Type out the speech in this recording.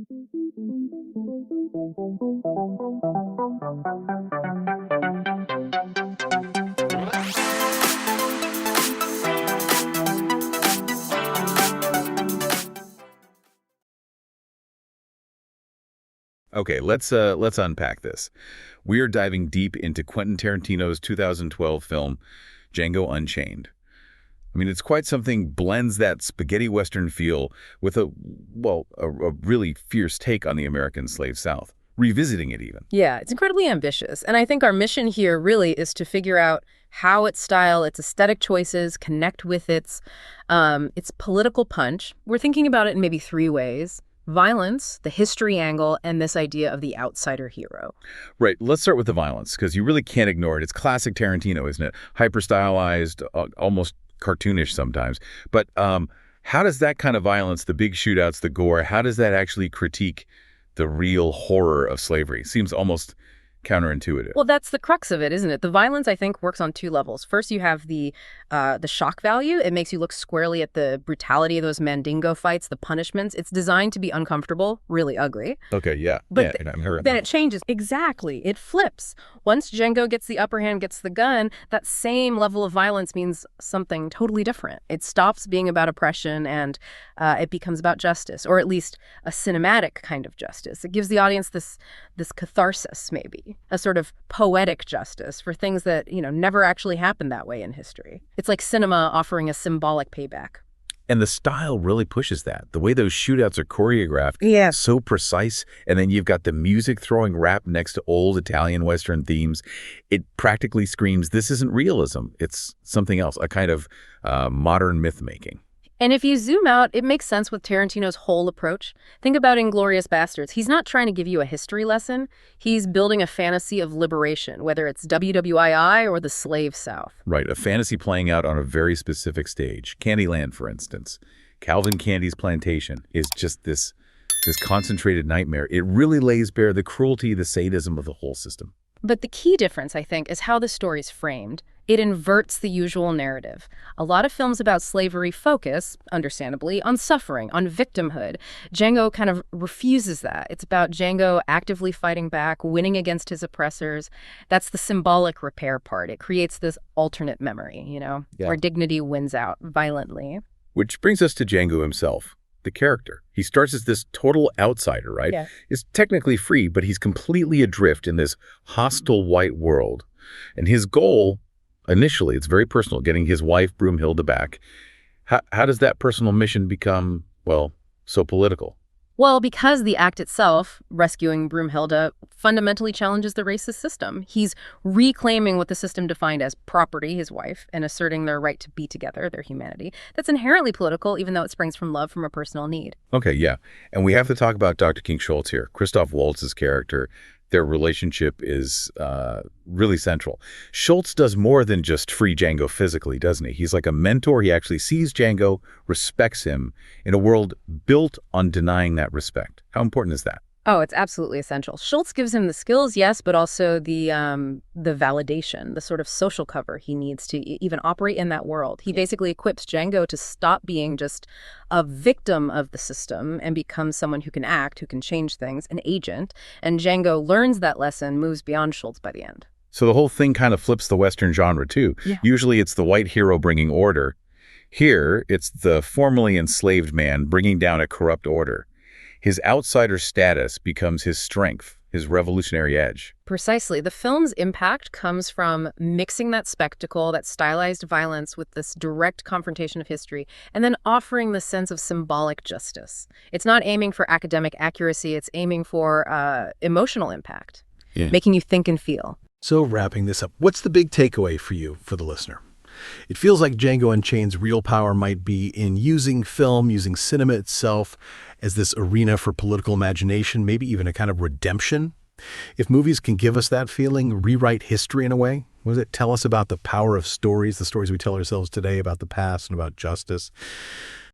Okay, let's unpack this. We are diving deep into Quentin Tarantino's 2012 film, Django Unchained. I mean, it's quite something, blends that spaghetti Western feel with a really fierce take on the American slave South, revisiting it even. Yeah, it's incredibly ambitious. And I think our mission here really is to figure out how its style, its aesthetic choices connect with its political punch. We're thinking about it in maybe three ways: violence, the history angle, and this idea of the outsider hero. Right, let's start with the violence, because you really can't ignore it. It's classic Tarantino, isn't it? Hyper-stylized, almost cartoonish sometimes. But how does that kind of violence, the big shootouts, the gore, how does that actually critique the real horror of slavery? Seems almost counterintuitive. Well, that's the crux of it, isn't it? The violence, I think, works on two levels. First, you have the shock value. It makes you look squarely at the brutality of those Mandingo fights, the punishments. It's designed to be uncomfortable, really ugly. Okay, yeah. But I heard then that. it changes. Exactly. It flips. Once Django gets the upper hand, gets the gun, that same level of violence means something totally different. It stops being about oppression and it becomes about justice, or at least a cinematic kind of justice. It gives the audience this catharsis, maybe, a sort of poetic justice for things that, never actually happened that way in history. It's like cinema offering a symbolic payback. And the style really pushes that. The way those shootouts are choreographed, Yeah. so precise, and then you've got the music throwing rap next to old Italian Western themes. It practically screams, this isn't realism. It's something else, a kind of modern myth-making. And if you zoom out, it makes sense with Tarantino's whole approach. Think about Inglourious Basterds. He's not trying to give you a history lesson. He's building a fantasy of liberation, whether it's WWII or the slave South. Right, a fantasy playing out on a very specific stage. Candyland, for instance. Calvin Candy's plantation is just this concentrated nightmare. It really lays bare the cruelty, the sadism of the whole system. But the key difference, I think, is how the story's framed. It inverts the usual narrative. A lot of films about slavery focus, understandably, on suffering, on victimhood. Django kind of refuses that. It's about Django actively fighting back, winning against his oppressors. That's the symbolic repair part. It creates this alternate memory, where dignity wins out violently. Which brings us to Django himself, the character. He starts as this total outsider, right? Yeah. He's technically free, but he's completely adrift in this hostile white world. And his goal, initially, it's very personal, getting his wife, Broomhilda, back. How does that personal mission become, so political? Well, because the act itself, rescuing Broomhilda, fundamentally challenges the racist system. He's reclaiming what the system defined as property, his wife, and asserting their right to be together, their humanity. That's inherently political, even though it springs from love from a personal need. Okay, yeah. And we have to talk about Dr. King Schultz here. Christoph Waltz's character, their relationship is really central. Schultz does more than just free Django physically, doesn't he? He's like a mentor. He actually sees Django, respects him in a world built on denying that respect. How important is that? Oh, it's absolutely essential. Schultz gives him the skills, yes, but also the validation, the sort of social cover he needs to even operate in that world. He basically equips Django to stop being just a victim of the system and become someone who can act, who can change things, an agent. And Django learns that lesson, moves beyond Schultz by the end. So the whole thing kind of flips the Western genre, too. Yeah. Usually it's the white hero bringing order. Here, it's the formerly enslaved man bringing down a corrupt order. His outsider status becomes his strength, his revolutionary edge. Precisely. The film's impact comes from mixing that spectacle, that stylized violence, with this direct confrontation of history, and then offering the sense of symbolic justice. It's not aiming for academic accuracy, it's aiming for emotional impact, making you think and feel. So wrapping this up, what's the big takeaway for you, for the listener? It feels like Django Unchained's real power might be in using film, using cinema itself as this arena for political imagination, maybe even a kind of redemption. If movies can give us that feeling, rewrite history in a way, what does it tell us about the power of stories, the stories we tell ourselves today about the past and about justice?